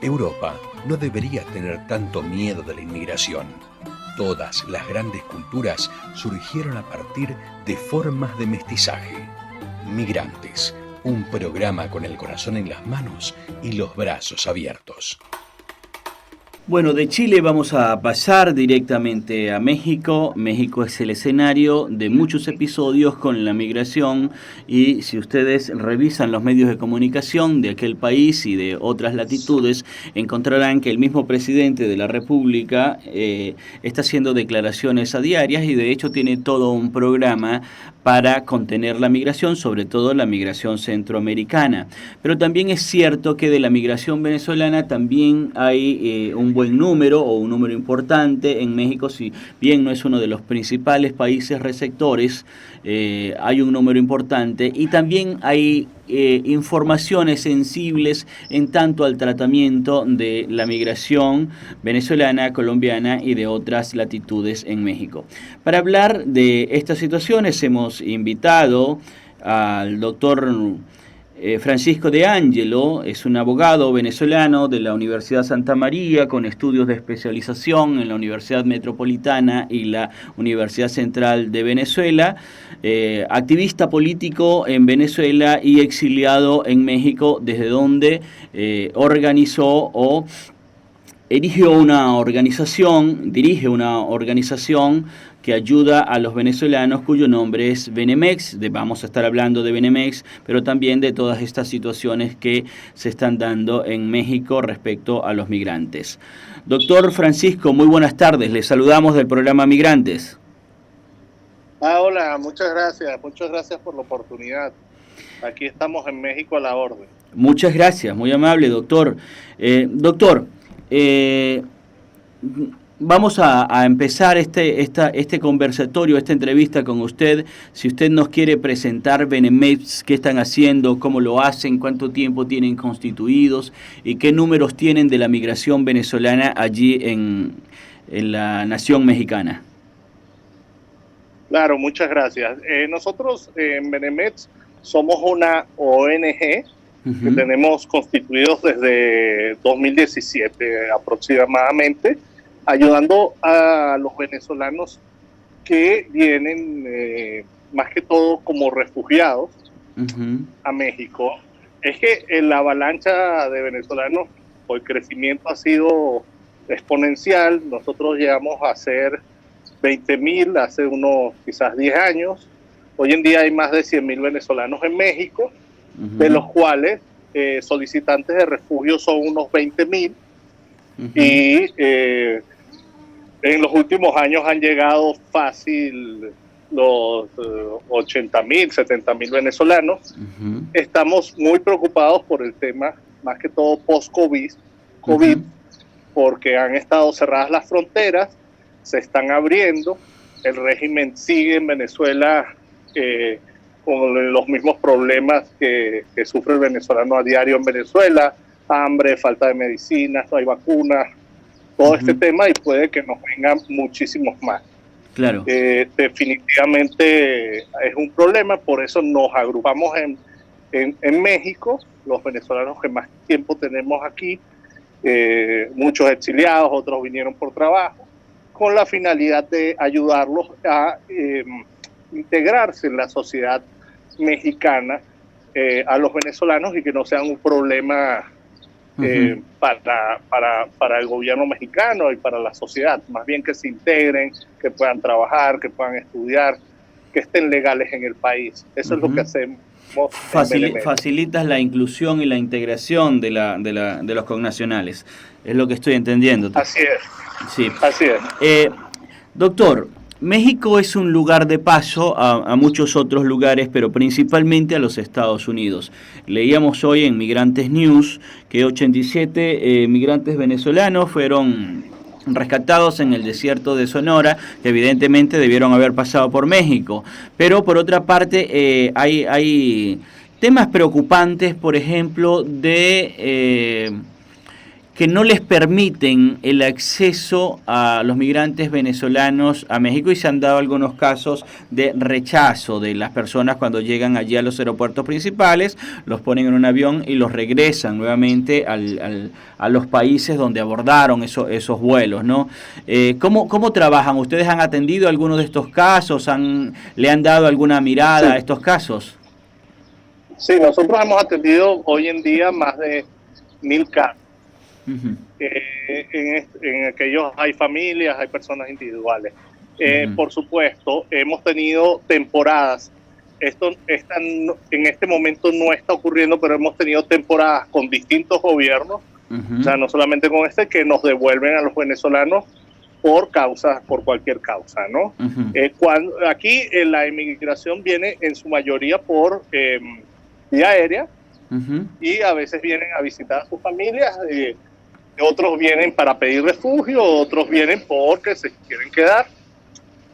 Europa no debería tener tanto miedo de la inmigración. Todas las grandes culturas surgieron a partir de formas de mestizaje. Migrantes, un programa con el corazón en las manos y los brazos abiertos. Bueno, de Chile vamos a pasar directamente a México. México es el escenario de muchos episodios con la migración y si ustedes revisan los medios de comunicación de aquel país y de otras latitudes, encontrarán que el mismo presidente de la República está haciendo declaraciones a diarias y de hecho tiene todo un programa para contener la migración, sobre todo la migración centroamericana. Pero también es cierto que de la migración venezolana también hay un buen número o un número importante en México, si bien no es uno de los principales países receptores, hay un número importante y también hay informaciones sensibles en tanto al tratamiento de la migración venezolana, colombiana y de otras latitudes en México. Para hablar de estas situaciones hemos invitado al doctor Francisco de Angelo, es un abogado venezolano de la Universidad Santa María con estudios de especialización en la Universidad Metropolitana y la Universidad Central de Venezuela, activista político en Venezuela y exiliado en México, desde donde organizó o dirige una organización que ayuda a los venezolanos cuyo nombre es Benemex. Vamos a estar hablando de Benemex, pero también de todas estas situaciones que se están dando en México respecto a los migrantes. Doctor Francisco, muy buenas tardes. Les saludamos del programa Migrantes. Hola, muchas gracias por la oportunidad. Aquí estamos en México a la orden. Muchas gracias, muy amable, doctor. Doctor, vamos a empezar este conversatorio, esta entrevista con usted. Si usted nos quiere presentar Benemex, qué están haciendo, cómo lo hacen, cuánto tiempo tienen constituidos y qué números tienen de la migración venezolana allí en la nación mexicana. Claro, muchas gracias. Nosotros en Benemex somos una ONG que tenemos constituidos desde 2017 aproximadamente, ayudando a los venezolanos que vienen más que todo como refugiados a México. Es que la avalancha de venezolanos, o el crecimiento ha sido exponencial. Nosotros llegamos a ser 20,000 hace unos quizás 10 años. Hoy en día hay más de 100,000 venezolanos en México, de los cuales solicitantes de refugio son unos 20,000 y en los últimos años han llegado fácil los 80,000, 70,000 venezolanos. Estamos muy preocupados por el tema, más que todo post-COVID, porque han estado cerradas las fronteras, se están abriendo, el régimen sigue en Venezuela con los mismos problemas que sufre el venezolano a diario en Venezuela: hambre, falta de medicinas, no hay vacunas, todo este tema, y puede que nos vengan muchísimos más. Claro. Definitivamente es un problema, por eso nos agrupamos en México, los venezolanos que más tiempo tenemos aquí, muchos exiliados, otros vinieron por trabajo, con la finalidad de ayudarlos a integrarse en la sociedad mexicana, a los venezolanos, y que no sean un problema para el gobierno mexicano y para la sociedad, más bien que se integren, que puedan trabajar, que puedan estudiar, que estén legales en el país. Eso es lo que hacemos. Facilitas la inclusión y la integración de los connacionales, es lo que estoy entendiendo. Así es. Sí. Así es. Doctor, México es un lugar de paso a muchos otros lugares, pero principalmente a los Estados Unidos. Leíamos hoy en Migrantes News que 87 migrantes venezolanos fueron rescatados en el desierto de Sonora, que evidentemente debieron haber pasado por México. Pero por otra parte hay temas preocupantes, por ejemplo, de que no les permiten el acceso a los migrantes venezolanos a México, y se han dado algunos casos de rechazo de las personas cuando llegan allí a los aeropuertos principales, los ponen en un avión y los regresan nuevamente a los países donde abordaron esos vuelos, ¿no? ¿Cómo trabajan? ¿Ustedes han atendido algunos de estos casos? ¿Le han dado alguna mirada a estos casos? Sí, nosotros hemos atendido hoy en día más de 1000 casos. Uh-huh. En aquellos hay familias, hay personas individuales. Uh-huh. Por supuesto, hemos tenido temporadas. En este momento no está ocurriendo, pero hemos tenido temporadas con distintos gobiernos, uh-huh. O sea, no solamente con que nos devuelven a los venezolanos por cualquier causa, ¿no? Uh-huh. Aquí la inmigración viene en su mayoría por vía aérea, uh-huh. Y a veces vienen a visitar a sus familias, otros vienen para pedir refugio, otros vienen porque se quieren quedar.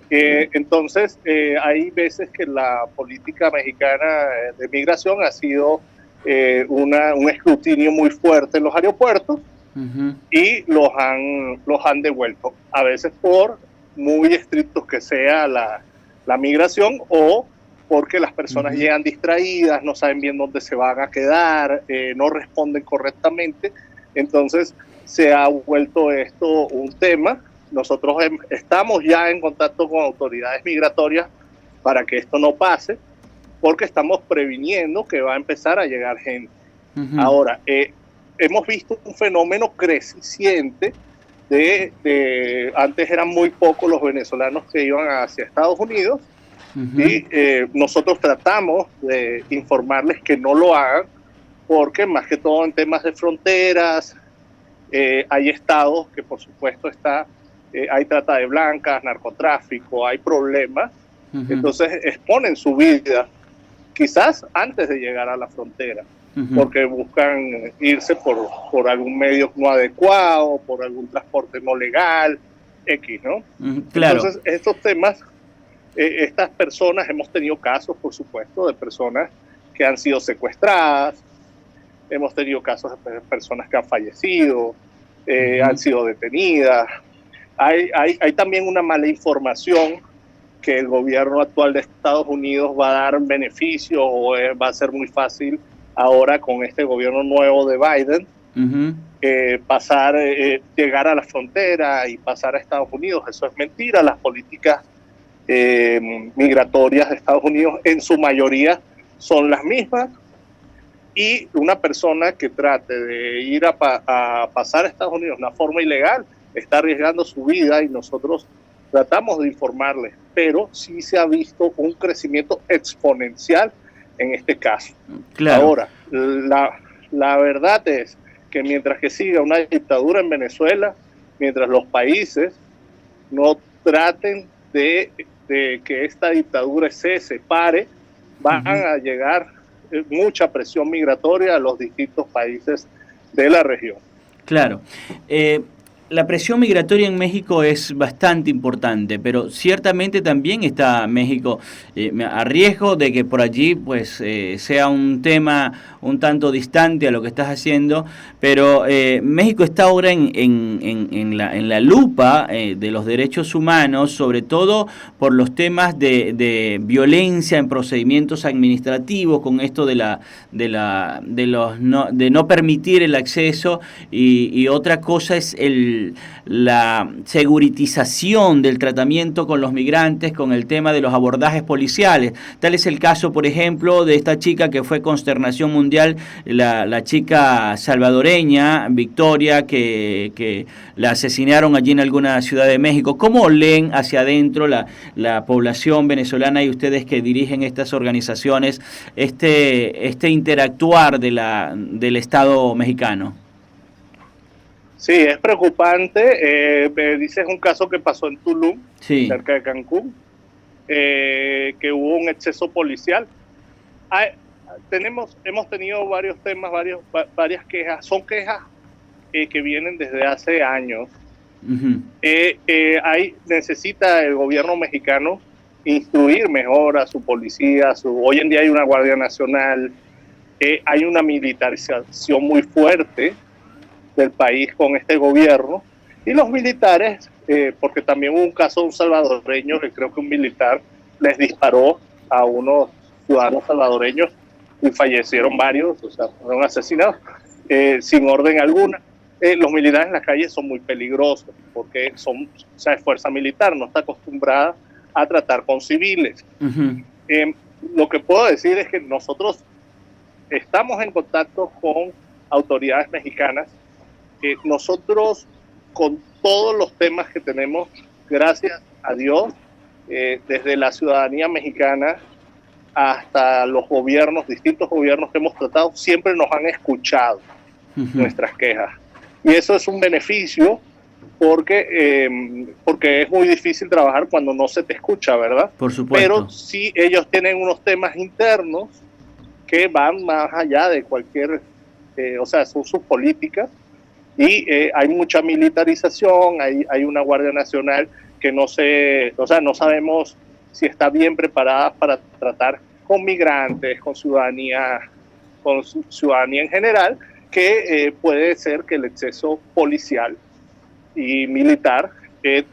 Entonces, hay veces que la política mexicana de migración ha sido un escrutinio muy fuerte en los aeropuertos, uh-huh. Y los han devuelto, a veces por muy estrictos que sea la migración, o porque las personas uh-huh. llegan distraídas, no saben bien dónde se van a quedar, no responden correctamente. Entonces se ha vuelto esto un tema. Nosotros estamos ya en contacto con autoridades migratorias para que esto no pase, porque estamos previniendo que va a empezar a llegar gente. Uh-huh. Ahora, hemos visto un fenómeno creciente antes eran muy pocos los venezolanos que iban hacia Estados Unidos, uh-huh. Y nosotros tratamos de informarles que no lo hagan, porque más que todo en temas de fronteras, hay estados que por supuesto hay trata de blancas, narcotráfico, hay problemas, uh-huh. Entonces exponen su vida, quizás antes de llegar a la frontera, uh-huh. Porque buscan irse por algún medio no adecuado, por algún transporte no legal, X, ¿no? Uh-huh. Claro. Entonces estos temas, estas personas, hemos tenido casos, por supuesto, de personas que han sido secuestradas, hemos tenido casos de personas que han fallecido, uh-huh. Han sido detenidas. Hay también una mala información que el gobierno actual de Estados Unidos va a dar beneficio, o va a ser muy fácil ahora con este gobierno nuevo de Biden, uh-huh. Llegar a la frontera y pasar a Estados Unidos. Eso es mentira. Las políticas migratorias de Estados Unidos en su mayoría son las mismas, y una persona que trate de ir a pasar a Estados Unidos de una forma ilegal está arriesgando su vida, y nosotros tratamos de informarles, pero sí se ha visto un crecimiento exponencial en este caso. Claro. Ahora, la verdad es que mientras que siga una dictadura en Venezuela, mientras los países no traten de que esta dictadura se separe, van uh-huh. a llegar mucha presión migratoria a los distintos países de la región. Claro. La presión migratoria en México es bastante importante, pero ciertamente también está México a riesgo de que por allí pues sea un tema un tanto distante a lo que estás haciendo, pero México está ahora en la lupa de los derechos humanos, sobre todo por los temas de violencia en procedimientos administrativos, con esto de no permitir el acceso, y otra cosa es la seguritización del tratamiento con los migrantes, con el tema de los abordajes policiales. Tal es el caso, por ejemplo, de esta chica que fue consternación mundial, la chica salvadoreña, Victoria, que la asesinaron allí en alguna ciudad de México. ¿Cómo leen hacia adentro la población venezolana y ustedes que dirigen estas organizaciones este interactuar del Estado mexicano? Sí, es preocupante. Me dices un caso que pasó en Tulum, sí, cerca de Cancún, que hubo un exceso policial. Hemos tenido varios temas, varias quejas. Son quejas que vienen desde hace años. Uh-huh. Necesita el gobierno mexicano instruir mejor a su policía. Hoy en día hay una Guardia Nacional, hay una militarización muy fuerte del país con este gobierno. Y los militares, porque también hubo un caso de un salvadoreño que creo que un militar les disparó a unos ciudadanos salvadoreños y fallecieron varios, o sea, fueron asesinados sin orden alguna. Los militares en las calles son muy peligrosos porque son, o sea, es fuerza militar, no está acostumbrada a tratar con civiles. Lo que puedo decir es que nosotros estamos en contacto con autoridades mexicanas. Nosotros, con todos los temas que tenemos, gracias a Dios, desde la ciudadanía mexicana hasta los gobiernos, distintos gobiernos que hemos tratado, siempre nos han escuchado nuestras quejas. Y eso es un beneficio porque es muy difícil trabajar cuando no se te escucha, ¿verdad? Por supuesto. Pero sí, ellos tienen unos temas internos que van más allá de cualquier, o sea, son sus políticas, y hay mucha militarización, hay una Guardia Nacional que no sabemos si está bien preparada para tratar con migrantes, con ciudadanía en general, que puede ser que el exceso policial y militar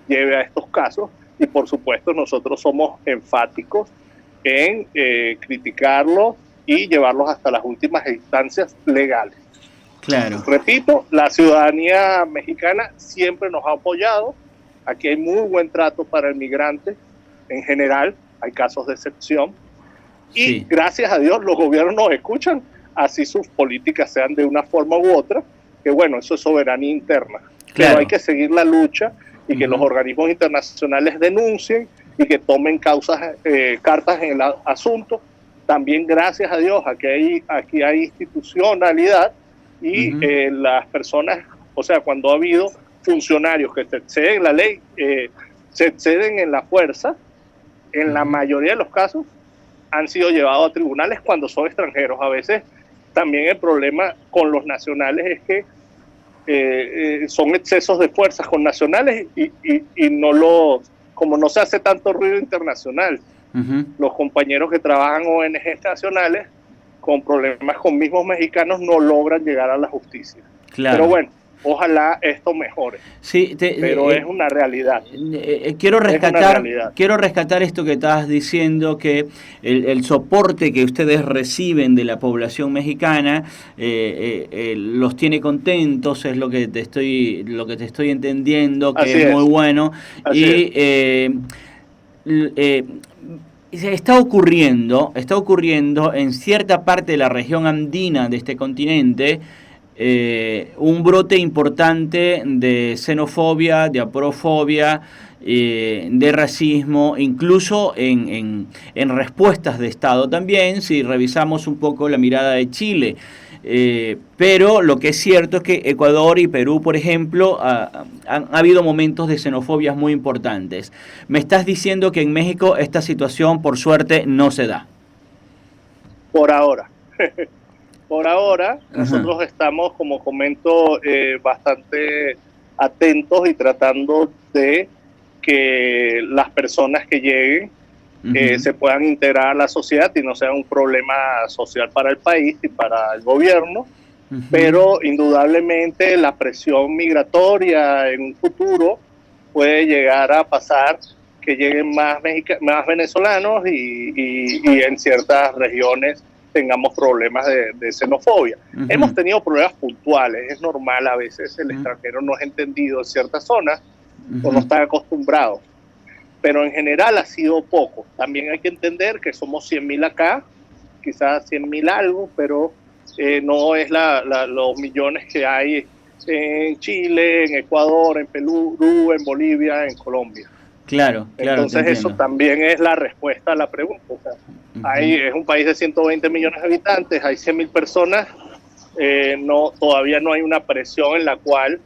lleve a estos casos, y por supuesto nosotros somos enfáticos en criticarlos y llevarlos hasta las últimas instancias legales. Claro. Repito, la ciudadanía mexicana siempre nos ha apoyado. Aquí hay muy buen trato para el migrante en general, hay casos de excepción, y sí, gracias a Dios los gobiernos nos escuchan, así sus políticas sean de una forma u otra, que bueno, eso es soberanía interna. claro, Pero hay que seguir la lucha y que los organismos internacionales denuncien y que tomen cartas en el asunto. También gracias a Dios aquí hay institucionalidad y las personas, o sea, cuando ha habido funcionarios que se exceden la ley, se exceden en la fuerza, en la mayoría de los casos han sido llevados a tribunales cuando son extranjeros. A veces también el problema con los nacionales es que son excesos de fuerzas con nacionales y como no se hace tanto ruido internacional, los compañeros que trabajan ONGs nacionales con problemas con mismos mexicanos no logran llegar a la justicia. Claro. Pero bueno, ojalá esto mejore. Sí, pero es una realidad. Quiero rescatar esto que estabas diciendo, que el soporte que ustedes reciben de la población mexicana los tiene contentos, es lo que te estoy entendiendo, que es muy bueno. Así está ocurriendo en cierta parte de la región andina de este continente un brote importante de xenofobia, de aporofobia, de racismo, incluso en respuestas de Estado también, si revisamos un poco la mirada de Chile. Pero lo que es cierto es que Ecuador y Perú, por ejemplo, han habido momentos de xenofobias muy importantes. Me estás diciendo que en México esta situación, por suerte, no se da. Por ahora. Por ahora, nosotros estamos, como comento, bastante atentos y tratando de que las personas que lleguen se puedan integrar a la sociedad y no sea un problema social para el país y para el gobierno. Pero indudablemente la presión migratoria en un futuro puede llegar a pasar que lleguen más venezolanos y en ciertas regiones tengamos problemas de xenofobia. Hemos tenido problemas puntuales, es normal, a veces el extranjero no es entendido en ciertas zonas o no está acostumbrado, pero en general ha sido poco. También hay que entender que somos 100.000 acá, quizás 100.000 algo, pero no es los millones que hay en Chile, en Ecuador, en Perú, en Bolivia, en Colombia. Claro. Entonces eso también es la respuesta a la pregunta. O sea, es un país de 120 millones de habitantes, hay 100.000 personas, todavía no hay una presión en la cual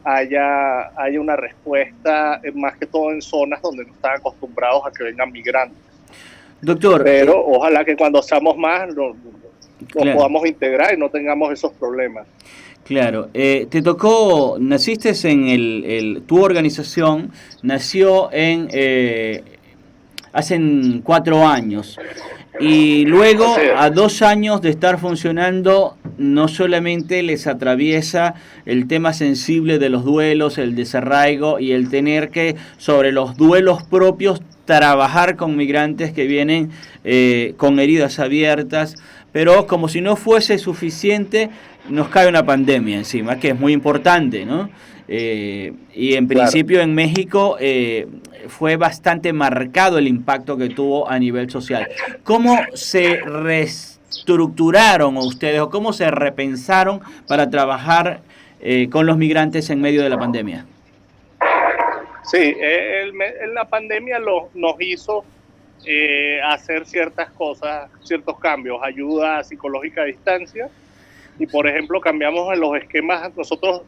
haya una respuesta, más que todo en zonas donde no están acostumbrados a que vengan migrantes. Doctor, pero ojalá que cuando seamos más nos podamos integrar y no tengamos esos problemas. Claro, naciste en tu organización nació en hacen 4 años. Y luego, a 2 años de estar funcionando, no solamente les atraviesa el tema sensible de los duelos, el desarraigo y el tener que, sobre los duelos propios, trabajar con migrantes que vienen con heridas abiertas, pero como si no fuese suficiente, nos cae una pandemia encima, que es muy importante, ¿no? Y en principio en México fue bastante marcado el impacto que tuvo a nivel social. ¿Cómo se reestructuraron ustedes o cómo se repensaron para trabajar con los migrantes en medio de la pandemia? Sí, la pandemia nos hizo hacer ciertas cosas, ciertos cambios, ayuda psicológica a distancia, y por ejemplo cambiamos en los esquemas. Nosotros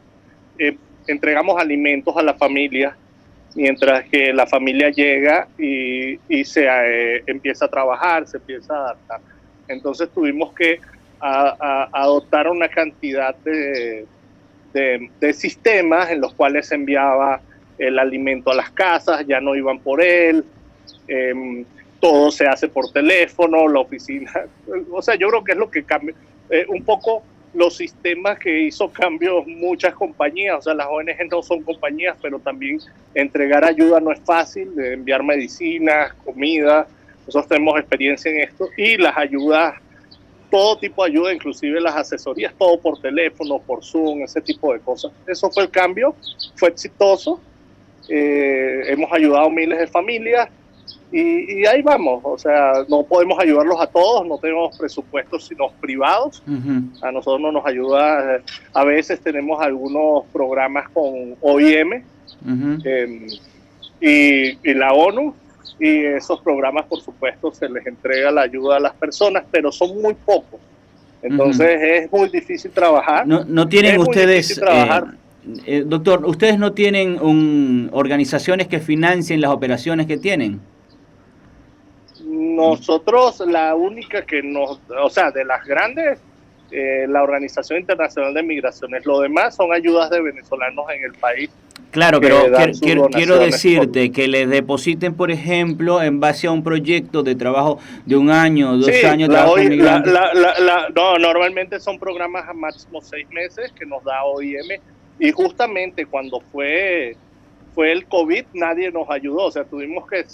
entregamos alimentos a la familia mientras que la familia llega y se empieza a trabajar, se empieza a adaptar. Entonces tuvimos que adoptar una cantidad de sistemas en los cuales se enviaba el alimento a las casas, ya no iban por él, todo se hace por teléfono, la oficina. O sea, yo creo que es lo que cambia un poco los sistemas que hizo cambios muchas compañías. O sea, las ONG no son compañías, pero también entregar ayuda no es fácil, de enviar medicinas, comida. Nosotros tenemos experiencia en esto, y las ayudas, todo tipo de ayuda, inclusive las asesorías, todo por teléfono, por Zoom, ese tipo de cosas. Eso fue el cambio, fue exitoso. Hemos ayudado a miles de familias y ahí vamos. O sea, no podemos ayudarlos a todos, no tenemos presupuestos sino privados. A nosotros no nos ayuda, a veces tenemos algunos programas con OIM y la ONU, y esos programas por supuesto se les entrega la ayuda a las personas, pero son muy pocos. Entonces es muy difícil trabajar. No tienen ustedes... doctor, ¿ustedes no tienen organizaciones que financien las operaciones que tienen? Nosotros, la única que o sea, de las grandes, la Organización Internacional de Migraciones. Lo demás son ayudas de venezolanos en el país. Claro, pero quiero decirte que les depositen, por ejemplo, en base a un proyecto de trabajo de 1 año, 2 años. No, normalmente son programas a máximo 6 meses que nos da OIM, y justamente cuando fue el COVID nadie nos ayudó. O sea, tuvimos que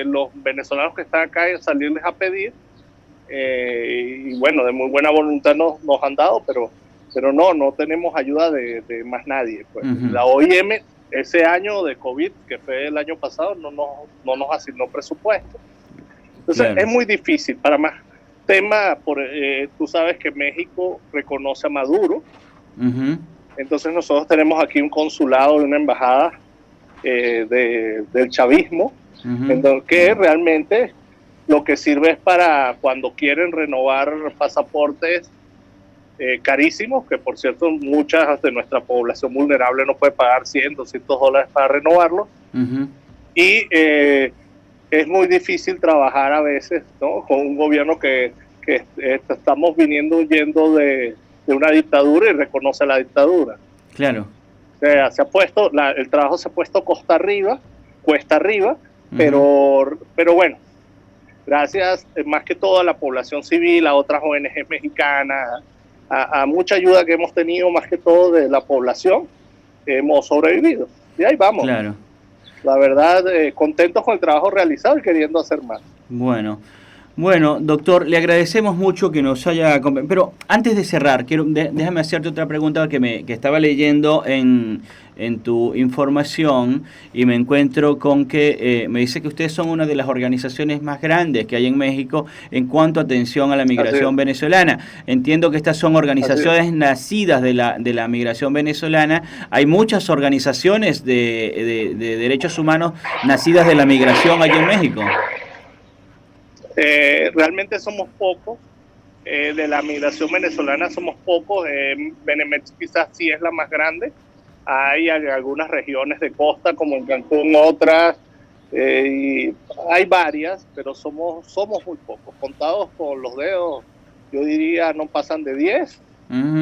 los venezolanos que están acá salirles a pedir, y bueno, de muy buena voluntad nos han dado, pero no tenemos ayuda de más nadie. Pues. La OIM ese año de COVID, que fue el año pasado, no nos asignó presupuesto. Entonces es muy difícil. Para más tema, tú sabes que México reconoce a Maduro. Entonces nosotros tenemos aquí un consulado y una embajada del chavismo, entonces, que realmente lo que sirve es para cuando quieren renovar pasaportes carísimos, que por cierto muchas de nuestra población vulnerable no puede pagar $100, $200 para renovarlo, y es muy difícil trabajar a veces, ¿no?, con un gobierno que estamos huyendo de una dictadura y reconoce la dictadura. Claro. O sea, el trabajo se ha puesto cuesta arriba, pero bueno, gracias más que todo a la población civil, a otras ONG mexicanas, a mucha ayuda que hemos tenido, más que todo de la población, hemos sobrevivido. Y ahí vamos. Claro. La verdad, contentos con el trabajo realizado y queriendo hacer más. Bueno, doctor, le agradecemos mucho que nos haya... Pero antes de cerrar, déjame hacerte otra pregunta que estaba leyendo en tu información, y me encuentro con que me dice que ustedes son una de las organizaciones más grandes que hay en México en cuanto a atención a la migración venezolana. Entiendo que estas son organizaciones nacidas de la migración venezolana. Hay muchas organizaciones de derechos humanos nacidas de la migración allí en México. Realmente somos pocos, de la migración venezolana somos pocos. Benemex quizás sí es la más grande. Hay algunas regiones de costa como en Cancún, otras, y hay varias, pero somos muy pocos, contados con los dedos. Yo diría no pasan de 10.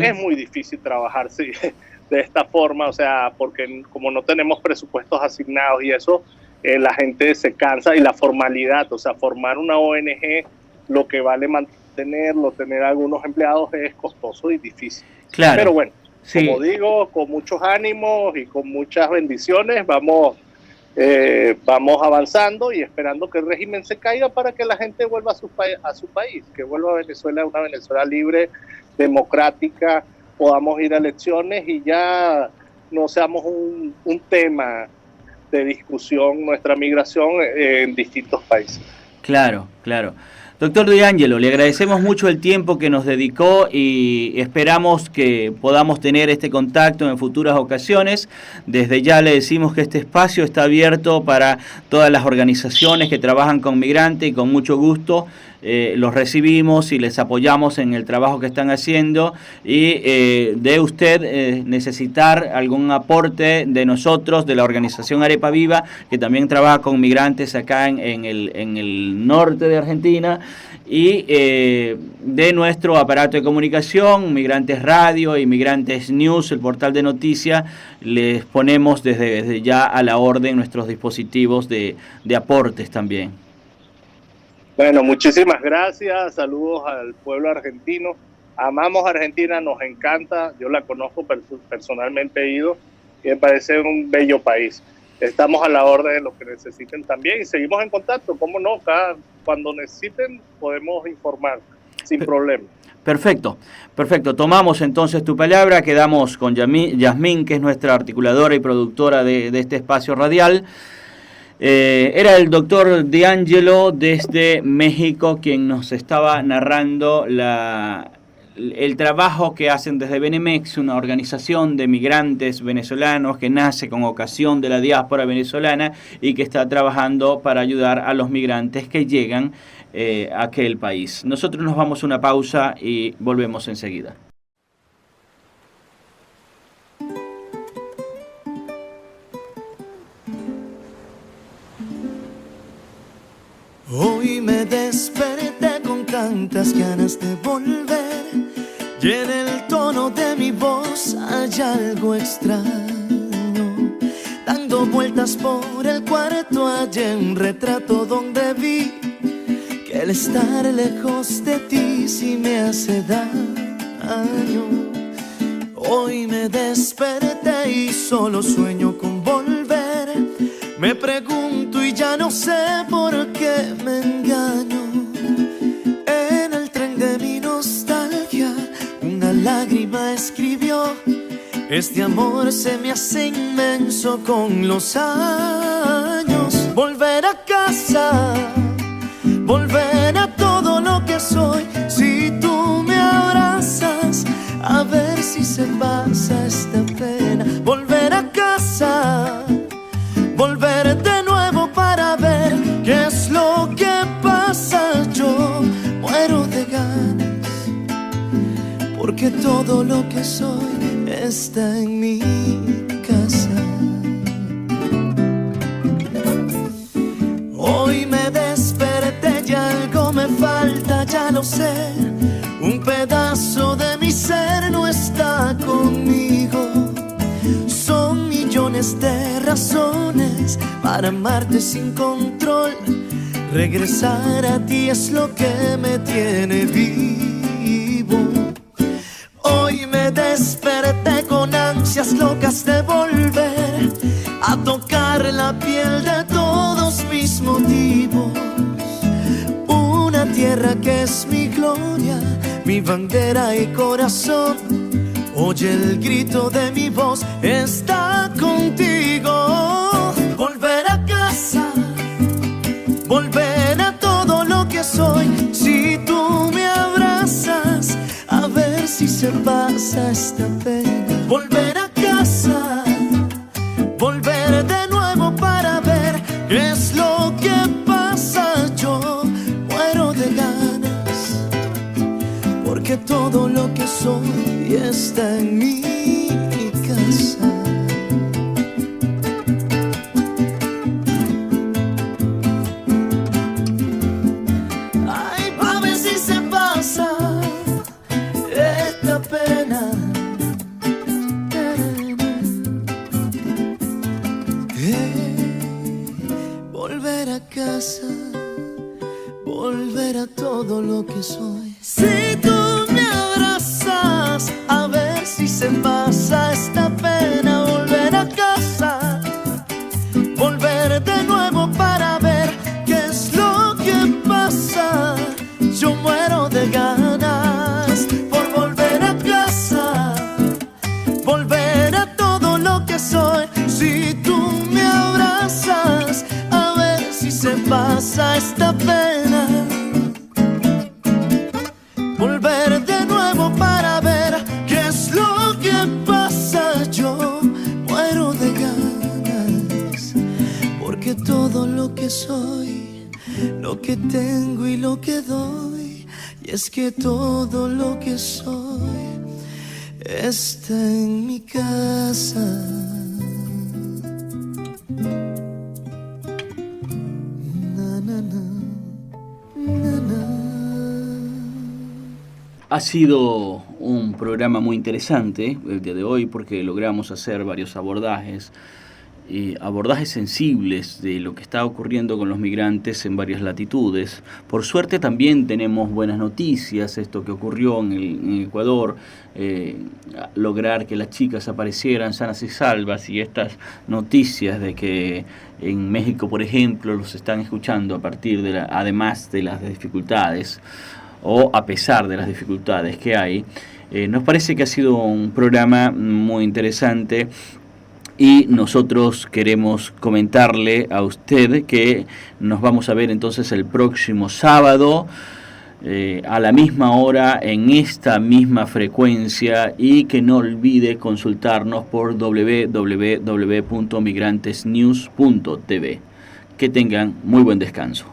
Es muy difícil trabajar de esta forma, o sea, porque como no tenemos presupuestos asignados y eso, la gente se cansa y la formalidad, o sea, formar una ONG, lo que vale mantenerlo, tener algunos empleados es costoso y difícil. Claro. Pero bueno, sí, como digo, con muchos ánimos y con muchas bendiciones, vamos avanzando y esperando que el régimen se caiga para que la gente vuelva a su país, que vuelva a Venezuela, una Venezuela libre, democrática, podamos ir a elecciones y ya no seamos un tema de discusión nuestra migración en distintos países. claro, claro. Doctor De Angelo, le agradecemos mucho el tiempo que nos dedicó y esperamos que podamos tener este contacto en futuras ocasiones. Desde ya le decimos que este espacio está abierto para todas las organizaciones que trabajan con migrantes y con mucho gusto los recibimos y les apoyamos en el trabajo que están haciendo y de usted necesitar algún aporte de nosotros, de la organización Arepa Viva, que también trabaja con migrantes acá en el norte de Argentina, y de nuestro aparato de comunicación, Migrantes Radio y Migrantes News, el portal de noticias, les ponemos desde ya a la orden nuestros dispositivos de aportes también. Bueno, muchísimas gracias, saludos al pueblo argentino, amamos Argentina, nos encanta, yo la conozco personalmente, he ido y me parece un bello país. Estamos a la orden de lo que necesiten también y seguimos en contacto, cómo no, cuando necesiten podemos informar sin problema. Perfecto, perfecto. Tomamos entonces tu palabra, quedamos con Yasmín, que es nuestra articuladora y productora de este espacio radial. Era el doctor De Angelo desde México quien nos estaba narrando el trabajo que hacen desde Benemex, una organización de migrantes venezolanos que nace con ocasión de la diáspora venezolana y que está trabajando para ayudar a los migrantes que llegan a aquel país. Nosotros nos vamos a una pausa y volvemos enseguida. Hoy me desperté con tantas ganas de volver y en el tono de mi voz hay algo extraño. Dando vueltas por el cuarto hallé un retrato donde vi que el estar lejos de ti sí me hace daño. Hoy me desperté y solo sueño con volver. Me pregunto y ya no sé por qué me engaño. En el tren de mi nostalgia una lágrima escribió: este amor se me hace inmenso con los años. Volver a casa, volver a todo lo que soy. Si tú me abrazas, a ver si se pasa esta pena. Volver a casa, volver de nuevo para ver qué es lo que pasa. Yo muero de ganas, porque todo lo que soy está en mi casa. Hoy me desperté y algo me falta, ya lo sé. Un pedazo de mi ser no está conmigo. Son millones de razones para amarte sin control. Regresar a ti es lo que me tiene vivo. Hoy me desperté con ansias locas de volver a tocar la piel de todos mis motivos. Una tierra que es mi gloria, mi bandera y corazón. Oye el grito de mi voz, está contigo. Volver a casa, volver a todo lo que soy. Si tú me abrazas, a ver si se pasa esta pena. Volver a casa, volver de nuevo para ver qué es lo que pasa. Yo muero de ganas, porque todo lo que soy está en mi casa. Ay, pa' ver si se pasa esta pena. casa, volver a todo lo que soy. Si tú me abrazas, a ver si se pasa esta pena. Volver a casa, volver de nuevo para ver qué es lo que pasa. Yo muero de ganas por volver a casa, volver a todo lo que soy. Si tú me abrazas, a ver si se pasa esta pena. Volver de nuevo para ver qué es lo que pasa. Yo muero de ganas, porque todo lo que soy, lo que tengo y lo que doy, y es que todo lo que soy está en mi casa. Na, na, na, na, na. Ha sido un programa muy interesante el día de hoy porque logramos hacer varios abordajes sensibles de lo que está ocurriendo con los migrantes en varias latitudes. Por suerte también tenemos buenas noticias, esto que ocurrió en Ecuador, lograr que las chicas aparecieran sanas y salvas, y estas noticias de que en México, por ejemplo, los están escuchando a partir de además de las dificultades, o a pesar de las dificultades que hay. Nos parece que ha sido un programa muy interesante. Y nosotros queremos comentarle a usted que nos vamos a ver entonces el próximo sábado a la misma hora en esta misma frecuencia, y que no olvide consultarnos por www.migrantesnews.tv. Que tengan muy buen descanso.